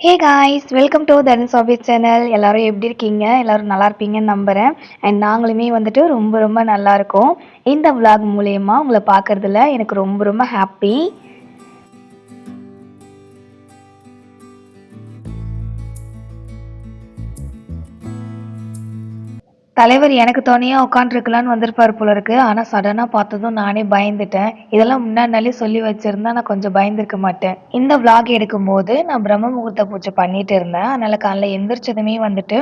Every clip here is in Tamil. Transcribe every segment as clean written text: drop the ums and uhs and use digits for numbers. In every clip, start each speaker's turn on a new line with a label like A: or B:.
A: Hey guys welcome to Dhanush office channel. எல்லாரும் எப்படி இருக்கீங்க? எல்லாரும் நல்லா இருப்பீங்கன்னு நம்புகிறேன். அண்ட் நாங்களுமே வந்துட்டு ரொம்ப ரொம்ப நல்லா இருக்கோம். இந்த vlog மூலயமா உங்களை பார்க்கறதுல எனக்கு ரொம்ப ரொம்ப ஹாப்பி. தலைவர் எனக்கு துணையா உட்காந்துருக்கலான்னு வந்திருப்பாரு போல இருக்கு. ஆனா சடனா பார்த்ததும் நானே பயந்துட்டேன். இதெல்லாம் முன்னாடி நாளே சொல்லி வச்சிருந்தா நான் கொஞ்சம் பயந்துருக்க மாட்டேன். இந்த vlog எடுக்கும்போது நான் பிரம்ம முகூர்த்த பூஜை பண்ணிட்டு இருந்தேன். அதனால காலைல எந்திரிச்சதுமே வந்துட்டு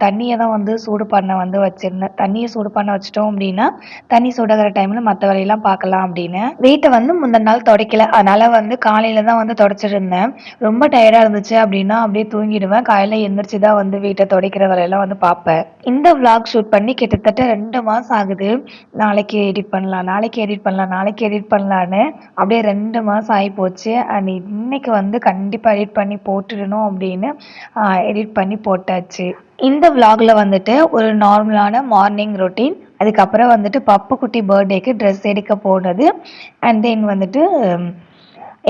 A: தண்ணியை தான் வந்து சூடு பண்ண வந்து வச்சிருந்தேன். தண்ணியை சூடு பண்ண வச்சிட்டோம் அப்படின்னா தண்ணி சூடாகிற டைம்ல மற்ற வேலையெல்லாம் பார்க்கலாம் அப்படின்னு. வீட்டை வந்து முந்தின நாள் துடைக்கல. அதனால வந்து காலையில தான் வந்து துடைச்சிட்டு இருந்தேன். ரொம்ப டயர்டா இருந்துச்சு அப்படின்னா அப்படியே தூங்கிடுவேன். காலையில எந்திரிச்சு தான் வந்து வீட்டை துடைக்கிற வேலையெல்லாம் வந்து பார்ப்பேன். இந்த vlog ஷூட் பண்ணி கிட்டத்தட்ட 2 மாசம் ஆகுது. நாளைக்கு எடிட் பண்ணலாம், நாளைக்கு எடிட் பண்ணலாம், நாளைக்கு எடிட் பண்ணலான்னு அப்படியே 2 மாசம் ஆகிப்போச்சு. அண்ட் இன்னைக்கு வந்து கண்டிப்பாக எடிட் பண்ணி போட்டுடணும் அப்படின்னு எடிட் பண்ணி போட்டாச்சு. இந்த vlogல வந்துட்டு ஒரு நார்மலான மார்னிங் ரொட்டீன், அதுக்கப்புறம் வந்துட்டு பப்பு குட்டி பர்த்டேக்கு ட்ரெஸ் எடுக்க போனது, அண்ட் தென் வந்துட்டு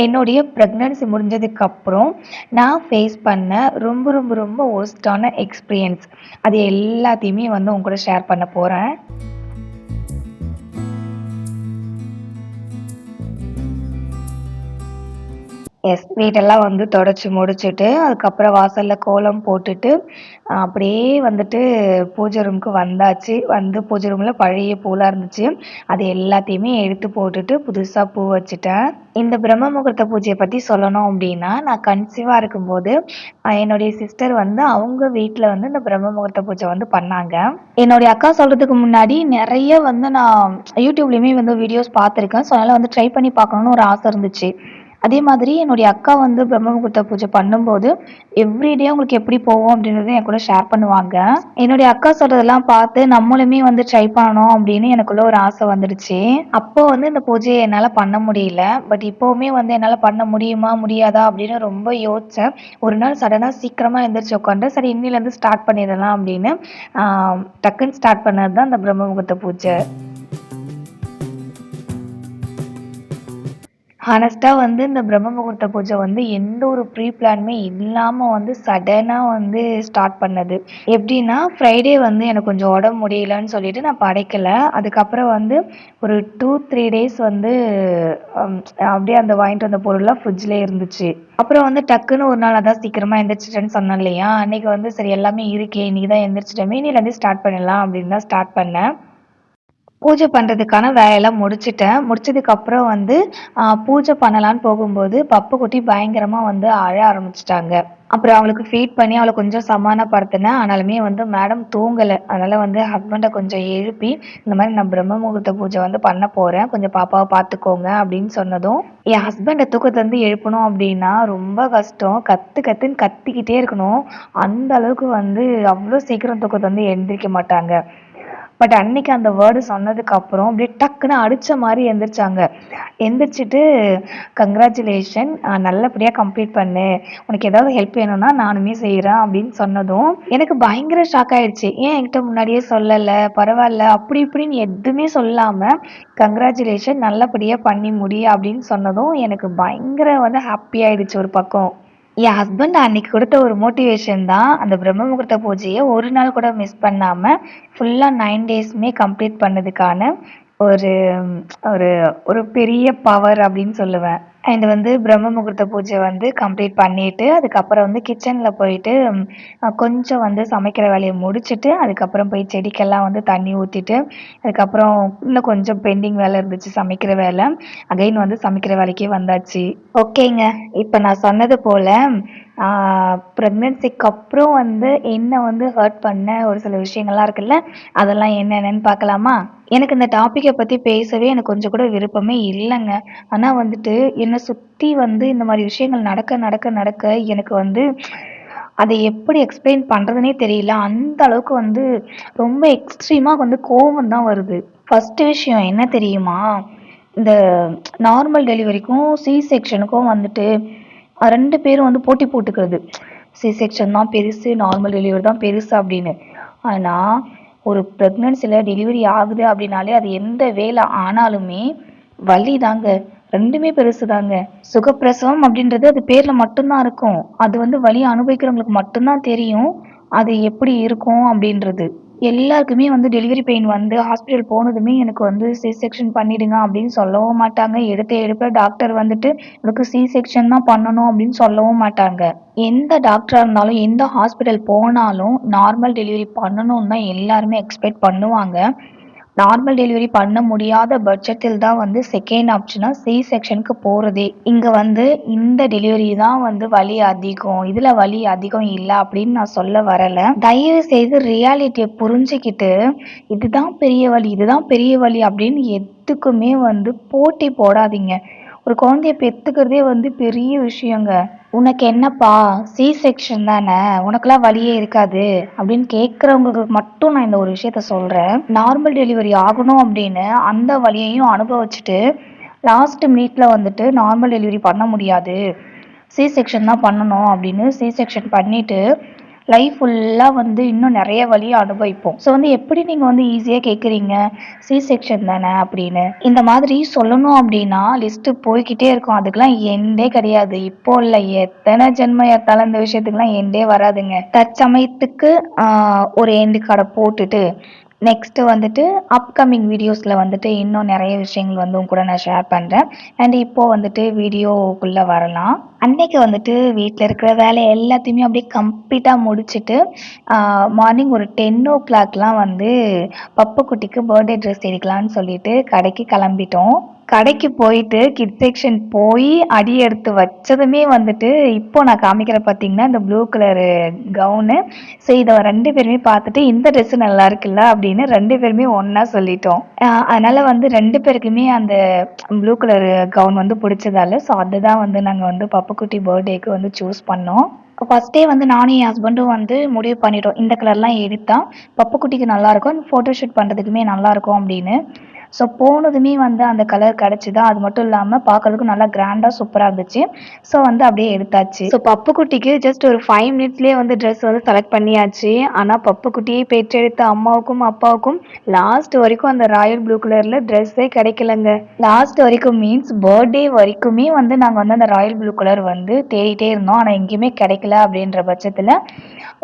A: என்னுடைய ப்ரெக்னன்சி முடிஞ்சதுக்கப்புறம் நான் ஃபேஸ் பண்ண ரொம்ப ரொம்ப ரொம்ப ஒர்ஸ்டான எக்ஸ்பீரியன்ஸ், அது எல்லாத்தையுமே வந்து உங்க கூட ஷேர் பண்ண போகிறேன். எஸ், வீட்டெல்லாம் வந்து தொடச்சி முடிச்சுட்டு அதுக்கப்புறம் வாசலில் கோலம் போட்டுட்டு அப்படியே வந்துட்டு பூஜை ரூமுக்கு வந்தாச்சு. வந்து பூஜை ரூமில் பழைய பூலாம் இருந்துச்சு, அது எல்லாத்தையுமே எடுத்து போட்டுட்டு புதுசாக பூ வச்சுட்டேன். இந்த பிரம்ம முகூர்த்த பூஜையை பற்றி சொல்லணும் அப்படின்னா, நான் கன்சீவாக இருக்கும்போது என்னுடைய சிஸ்டர் வந்து அவங்க வீட்டில் வந்து இந்த பிரம்ம முகூர்த்த பூஜை வந்து பண்ணாங்க. என்னுடைய அக்கா சொல்கிறதுக்கு முன்னாடி நிறைய வந்து நான் யூடியூப்லேயுமே வந்து வீடியோஸ் பார்த்துருக்கேன். ஸோ அதனால் வந்து ட்ரை பண்ணி பார்க்கணுன்னு ஒரு ஆசை இருந்துச்சு. அதே மாதிரி என்னுடைய அக்கா வந்து பிரம்ம முகூர்த்த பூஜை பண்ணும்போது எவ்ரிடே உங்களுக்கு எப்படி போகும் அப்படின்றத என் கூட ஷேர் பண்ணுவாங்க. என்னுடைய அக்கா சொல்றதெல்லாம் பார்த்து நம்மளுமே வந்து ட்ரை பண்ணணும் அப்படின்னு எனக்குள்ள ஒரு ஆசை வந்துடுச்சு. அப்போ வந்து இந்த பூஜையை என்னால் பண்ண முடியல. பட் இப்போவுமே வந்து என்னால் பண்ண முடியுமா முடியாதா அப்படின்னு ரொம்ப யோசித்தேன். ஒரு நாள் சடனாக சீக்கிரமாக எழுந்திரிச்சு உட்காந்து சரி இன்னிலேருந்து ஸ்டார்ட் பண்ணிடலாம் அப்படின்னு டக்குன்னு ஸ்டார்ட் பண்ணது தான் இந்த பிரம்ம முகூர்த்த பூஜை. ஹானஸ்ட்டா வந்து இந்த பிரம்ம முகூர்த்த பூஜை வந்து எந்த ஒரு ப்ரீ பிளானுமே இல்லாம வந்து சடனா வந்து ஸ்டார்ட் பண்ணது. எப்படின்னா, ஃப்ரைடே வந்து எனக்கு கொஞ்சம் உடம்பு முடியலன்னு சொல்லிட்டு நான் படைக்கல. அதுக்கப்புறம் வந்து ஒரு 2, 3 டேஸ் வந்து அம் அப்படியே அந்த வாங்கிட்டு வந்த பொருள்லாம் ஃப்ரிட்ஜ்லயே இருந்துச்சு. அப்புறம் வந்து டக்குன்னு ஒரு நாள் அதான் சீக்கிரமா எந்திரிச்சுட்டேன்னு சொன்னேன் இல்லையா? அன்னைக்கு வந்து சரி எல்லாமே இருக்கே, இன்னைக்கு தான் எந்திரிச்சுட்டோமே, இன்னையிலேருந்து ஸ்டார்ட் பண்ணிடலாம் அப்படின்னு தான் ஸ்டார்ட் பண்ணேன். பூஜை பண்ணுறதுக்கான வேலையெல்லாம் முடிச்சுட்டேன். முடிச்சதுக்கப்புறம் வந்து பூஜை பண்ணலான்னு போகும்போது பப்பு குட்டி பயங்கரமாக வந்து அழ ஆரம்பிச்சிட்டாங்க. அப்புறம் அவளுக்கு ஃபீட் பண்ணி அவளை கொஞ்சம் சமாதானப்படுத்தினேன். ஆனாலுமே வந்து மேடம் தூங்கலை. அதனால் வந்து ஹஸ்பண்டை கொஞ்சம் எழுப்பி இந்த மாதிரி நான் பிரம்ம முகூர்த்த பூஜை வந்து பண்ண போகிறேன், கொஞ்சம் பாப்பாவை பார்த்துக்கோங்க அப்படின்னு சொன்னதும் என் ஹஸ்பண்டை தூக்கத்தை வந்து எழுப்பணும் அப்படின்னா ரொம்ப கஷ்டம். கற்று கற்றுன்னு கத்திக்கிட்டே இருக்கணும். அந்த அளவுக்கு வந்து அவ்வளோ சீக்கிரம் தூக்கத்தை வந்து எழுந்திரிக்க மாட்டாங்க. பட் அன்னைக்கு அந்த வேர்டு சொன்னதுக்கப்புறம் அப்படியே டக்குன்னு அடித்த மாதிரி எந்திரிச்சாங்க. எந்திரிச்சிட்டு கங்க்ராச்சுலேஷன், நல்லபடியாக கம்ப்ளீட் பண்ணு, உனக்கு ஏதாவது ஹெல்ப் வேணும்னா நானுமே செய்கிறேன் அப்படின்னு சொன்னதும் எனக்கு பயங்கர ஷாக் ஆயிடுச்சு. ஏன் என்கிட்ட முன்னாடியே சொல்லலை, பரவாயில்ல அப்படி இப்படின்னு எதுவுமே சொல்லாமல் கங்க்ராச்சுலேஷன் நல்லபடியாக பண்ணி முடி அப்படின்னு சொன்னதும் எனக்கு பயங்கர வந்து ஹாப்பி ஆயிடுச்சு ஒரு பக்கம். என் ஹஸ்பண்ட் அன்னைக்கு கொடுத்த ஒரு மோட்டிவேஷன் தான் அந்த பிரம்ம முகூர்த்த பூஜையை ஒரு நாள் கூட மிஸ் பண்ணாமல் ஃபுல்லாக 9 டேஸுமே கம்ப்ளீட் பண்ணதுக்கான ஒரு ஒரு ஒரு பெரிய பவர் அப்படின்னு சொல்லுவேன். அண்ட் வந்து பிரம்ம முகூர்த்த பூஜை வந்து கம்ப்ளீட் பண்ணிட்டு அதுக்கப்புறம் வந்து கிச்சனில் போயிட்டு கொஞ்சம் வந்து சமைக்கிற வேலையை முடிச்சுட்டு அதுக்கப்புறம் போய் செடிக்கெல்லாம் வந்து தண்ணி ஊற்றிட்டு அதுக்கப்புறம் இன்னும் கொஞ்சம் பெண்டிங் வேலை இருந்துச்சு சமைக்கிற வேலை. அகைன் வந்து சமைக்கிற வேலைக்கே வந்தாச்சு. ஓகேங்க, இப்போ நான் சொன்னது போல் ப்ரெக்னென்சிக்கு அப்புறம் வந்து என்ன வந்து ஹர்ட் பண்ண ஒரு சில விஷயங்கள்லாம் இருக்குல்ல, அதெல்லாம் என்னென்னு பார்க்கலாமா? எனக்கு இந்த டாப்பிக்கை பற்றி பேசவே எனக்கு கொஞ்சம் கூட விருப்பமே இல்லைங்க. ஆனால் வந்துட்டு என்னை சுற்றி வந்து இந்த மாதிரி விஷயங்கள் நடக்க நடக்க நடக்க எனக்கு வந்து அதை எப்படி எக்ஸ்பிளைன் பண்ணுறதுனே தெரியல. அந்த அளவுக்கு வந்து ரொம்ப எக்ஸ்ட்ரீமாக வந்து கோவம் தான் வருது. ஃபஸ்ட்டு விஷயம் என்ன தெரியுமா? இந்த நார்மல் டெலிவரிக்கும் சி செக்ஷனுக்கும் வந்துட்டு 2 பேரும் வந்து போட்டி போட்டுக்கிறது. சி செக்ஷன் தான் பெருசு, நார்மல் டெலிவரி தான் பெருசு அப்படின்னு. ஆனால் ஒரு ப்ரெக்னன்சியில் டெலிவரி ஆகுது அப்படின்னாலே அது எந்த வேலை ஆனாலுமே வலி தாங்க. 2மே பெருசுதாங்க. சுகப்பிரசவம் அப்படின்றது அது பேர்ல மட்டும் தான் இருக்கும். அது வந்து வலிய அனுபவிக்கிறவங்களுக்கு மட்டும் தான் தெரியும். அது எப்படி இருக்கும் அப்படின்றது. எல்லாருக்குமே வந்து டெலிவரி பெயின் வந்து ஹாஸ்பிட்டல் போனதுமே எனக்கு வந்து சி செக்ஷன் பண்ணிடுங்க அப்படின்னு சொல்லவும் மாட்டாங்க. எடுத்த எடுப்புல டாக்டர் வந்துட்டு உனக்கு சி செக்ஷன் தான் பண்ணணும் அப்படின்னு சொல்லவும் மாட்டாங்க. எந்த டாக்டரா இருந்தாலும், எந்த ஹாஸ்பிட்டல் போனாலும் நார்மல் டெலிவரி பண்ணணும்னு தான் எல்லாருமே எக்ஸ்பெக்ட் பண்ணுவாங்க. நார்மல் டெலிவரி பண்ண முடியாத பட்சத்தில் தான் வந்து செகண்ட் ஆப்ஷனா சி செக்ஷனுக்கு போறதே. இங்க வந்து இந்த டெலிவரி தான் வந்து வலி அதிகம். இதுல வலி அதிகம் இல்ல அப்படின்னு நான் சொல்ல வரல. தயவு செய்து ரியாலிட்டிய புரிஞ்சுக்கிட்டு, இதுதான் பெரிய வலி, இதுதான் பெரிய வலி அப்படின்னு எதுக்குமே வந்து போட்டி போடாதீங்க. ஒரு குழந்தைய பெத்துக்கிறதே வந்து பெரிய விஷயங்க. "உனக்கு என்னப்பா சி செக்ஷன் தானே, உனக்கெல்லாம் வலியே இருக்காது" அப்படின்னு கேட்குறவங்களுக்கு மட்டும் நான் இந்த ஒரு விஷயத்த சொல்றேன். நார்மல் டெலிவரி ஆகணும் அப்படின்னு அந்த வலியையும் அனுபவிச்சுட்டு, லாஸ்ட் மினிட்ல வந்துட்டு நார்மல் டெலிவரி பண்ண முடியாது, சி செக்ஷன் தான் பண்ணணும் அப்படின்னு சி செக்ஷன் பண்ணிட்டு, லைஃப் ஃபுல்லா வந்து இன்னும் நெறைய வலிய அனுபவிப்போம். ஸோ வந்து எப்படி நீங்க வந்து ஈஸியா கேட்குறீங்க, சி செக்ஷன் தானே அப்படின்னு. இந்த மாதிரி சொல்லணும் அப்படின்னா லிஸ்ட்டு போய்க்கிட்டே இருக்கும். அதுக்கெல்லாம் எண்டே கிடையாது. இப்போ இல்ல, எத்தனை ஜென்மம் எடுத்தாலும் இந்த விஷயத்துக்குலாம் எண்டே வராதுங்க. தற்சமயத்துக்கு ஆ ஒரு எண்டு கார்ட போட்டுட்டு, நெக்ஸ்ட்டு வந்துட்டு அப்கமிங் வீடியோஸ்ல வந்துட்டு இன்னும் நெறைய விஷயங்கள் வந்து உங்க கூட நான் ஷேர் பண்றேன். அண்ட் இப்போ வந்துட்டு வீடியோக்குள்ள வரலாம். அன்னைக்கு வந்துட்டு வீட்ல இருக்கிற வேலை எல்லாத்தையுமே அப்படியே கம்ப்ளீட்டா முடிச்சுட்டு, மார்னிங் ஒரு 10:00லாம் வந்து பப்பு குட்டிக்கு பர்த்டே ட்ரெஸ் எடுக்கலான்னு சொல்லிட்டு கடைக்கு கிளம்பிட்டோம். கடைக்கு போயிட்டு கிட்ஸ் செக்ஷன் போய் அடி எடுத்து வச்சதுமே வந்துட்டு, இப்போ நான் காமிக்கிறேன் பார்த்தீங்கன்னா, இந்த ப்ளூ கலரு கவுனு. ஸோ இத 2 பேருமே பார்த்துட்டு, "இந்த ட்ரெஸ் நல்லா இருக்குல்ல" அப்படின்னு 2 பேருமே ஒண்ணா சொல்லிட்டோம். அதனால வந்து 2 பேருக்குமே அந்த ப்ளூ கலரு கவுன் வந்து பிடிச்சதால, ஸோ அதுதான் வந்து நாங்க வந்து பப்புக்குட்டி பர்த்டேக்கு வந்து சூஸ் பண்ணோம். ஃபர்ஸ்ட்டே வந்து நானும் என் ஹஸ்பண்டும் வந்து முடிவு பண்ணிட்டோம். இந்த கலர்லாம் எடுத்தா பப்புக்குட்டிக்கு நல்லாயிருக்கும், ஃபோட்டோ ஷூட் பண்ணுறதுக்குமே நல்லாயிருக்கும் அப்படின்னு. ஸோ போனதுமே வந்து அந்த கலர் கிடச்சிதா, அது மட்டும் இல்லாம பார்க்கறதுக்கும் நல்லா கிராண்டா சூப்பரா இருந்துச்சு. ஸோ வந்து அப்படியே எடுத்தாச்சு. ஸோ பப்புக்குட்டிக்கு ஜஸ்ட் ஒரு 5 மினிட்ஸ்லயே வந்து ட்ரெஸ் வந்து செலக்ட் பண்ணியாச்சு. ஆனா பப்புக்குட்டியை பெற்றெடுத்த அம்மாவுக்கும், அப்பாவுக்கும் லாஸ்ட் வரைக்கும் அந்த ராயல் ப்ளூ கலர்ல ட்ரெஸ்ஸே கிடைக்கலங்க. லாஸ்ட் வரைக்கும் மீன்ஸ் பர்த்டே வரைக்குமே வந்து நாங்க வந்து அந்த ராயல் ப்ளூ கலர் வந்து தேடிட்டே இருந்தோம். ஆனா எங்கேயுமே கிடைக்கல அப்படின்ற பட்சத்துல,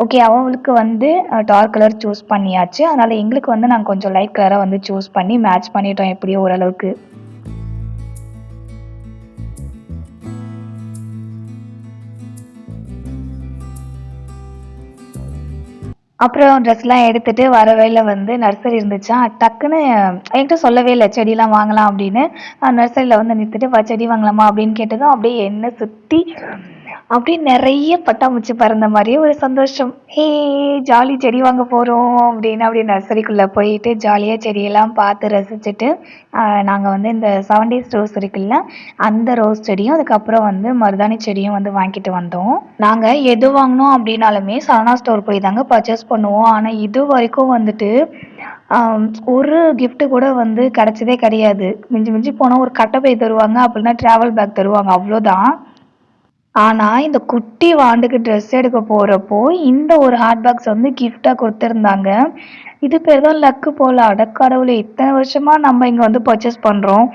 A: ஓகே அவங்களுக்கு வந்து டார்க் கலர் சூஸ் பண்ணியாச்சு. அதனால எங்களுக்கு வந்து நாங்க கொஞ்சம் லைட் கலரா வந்து சூஸ் பண்ணி மேட்ச் பண்ணிட்டோம் எப்படியோ ஓரளவுக்கு. அப்புறம் ட்ரெஸ்லாம் எடுத்துட்டு வர வழியில வந்து நர்சரி இருந்துச்சா, டக்குன்னு என்கிட்ட சொல்லவே இல்ல செடிலாம் வாங்கலாம் அப்படின்னு. நர்சரியில வந்து நிறுத்திட்டு, செடி வாங்கலாமா?" அப்படின்னு கேட்டதும் அப்படியே என்ன சுத்தி அப்படியே நெறைய பட்டாம்பூச்சி பறந்த மாரியே ஒரு சந்தோஷம். "ஹே! ஜாலி செடி வாங்க போறோம்" அப்படின்னு அப்படியே நர்சரிக்குள்ள போயிட்டு ஜாலியா செடியெல்லாம் பார்த்து ரசிச்சுட்டு, நாங்க வந்து இந்த 7 டேஸ் ரோஸ் இருக்குல்ல, அந்த ரோஸ் செடியும், அதுக்கப்புறம் வந்து மருதாணி செடியும் வந்து வாங்கிட்டு வந்தோம். நாங்க எது வாங்கணும் அப்படின்னாலுமே சரவணா ஸ்டோர் போய் தாங்க பர்ச்சேஸ் பண்ணுவோம். ஆனா இதுவரைக்கும் வந்துட்டு ஒரு கிஃப்ட் கூட வந்து கிடைச்சதே கிடையாது. மிஞ்சி மிஞ்சி போனா ஒரு கட்டப்பை தருவாங்க, அப்படின்னா டிராவல் பேக் தருவாங்க அவ்வளோதான். ஆனா, இந்த குட்டி வாண்டுக்கு ட்ரெஸ் எடுக்க போறப்போ, இந்த ஒரு ஹாட் பாக்ஸ் வந்து கிஃப்ட்டா குடுத்திருந்தாங்க. இது பேர் தான் லக்கு போல. அட கடவுளே! இத்தன வருஷமா நம்ம இங்க வந்து பர்ச்சேஸ் பண்றோம்.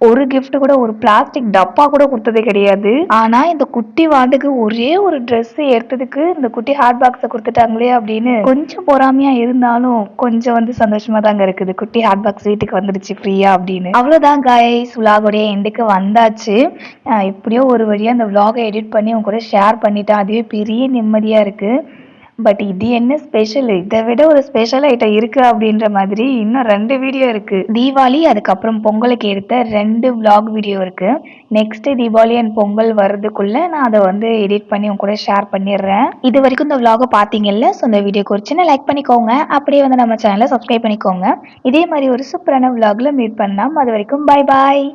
A: ஒரு கிஃப்ட் கூட ஒரு பிளாஸ்டிக் டப்பா கூட குடுத்ததே கிடையாது. ஆனா, இந்த குட்டி வாண்டுக்கு ஒரே ஒரு ட்ரெஸ் எடுத்ததுக்கு இந்த குட்டி ஹாட் பாக்ஸ குடுத்துட்டாங்களே அப்படின்னு கொஞ்சம் பொறாமையா இருந்தாலும், கொஞ்சம் வந்து சந்தோஷமா தாங்க இருக்குது. குட்டி ஹாட் பாக்ஸ் வீட்டுக்கு வந்துடுச்சு ஃப்ரீயா அப்படின்னு. அவ்வளோதான் காய்ஸ், விலாகோடைய எண்டுக்கு வந்தாச்சு. எப்படியோ ஒரு வழியா அந்த விலாக எடிட் பண்ணி உங்க கூட ஷேர் பண்ணிட்டேன். அதுவே பெரிய நிம்மதியா இருக்கு. பட் இது என்ன ஸ்பெஷல்? இத விட ஒரு ஸ்பெஷல் ஐட்டம் இருக்கு அப்படின்ற மாதிரி இன்னும் 2 வீடியோ இருக்கு. தீபாவளி அதுக்கப்புறம் பொங்கலுக்கு எடுத்த 2 விலாக் வீடியோ இருக்கு. நெக்ஸ்ட் தீபாவளி அண்ட் பொங்கல் வர்றதுக்குள்ள நான் அத வந்து எடிட் பண்ணி உங்க கூட ஷேர் பண்ணிடுறேன். இது வரைக்கும் இந்த விலாக பார்த்தீங்கல்ல, ஸோ இந்த வீடியோக்கு ஒரு சின்ன லைக் பண்ணிக்கோங்க. அப்படியே வந்து நம்ம சேனலை சப்ஸ்கிரைப் பண்ணிக்கோங்க. இதே மாதிரி ஒரு சூப்பரான விலாக்ல மீட் பண்ணலாம். அது வரைக்கும் பாய் பாய்.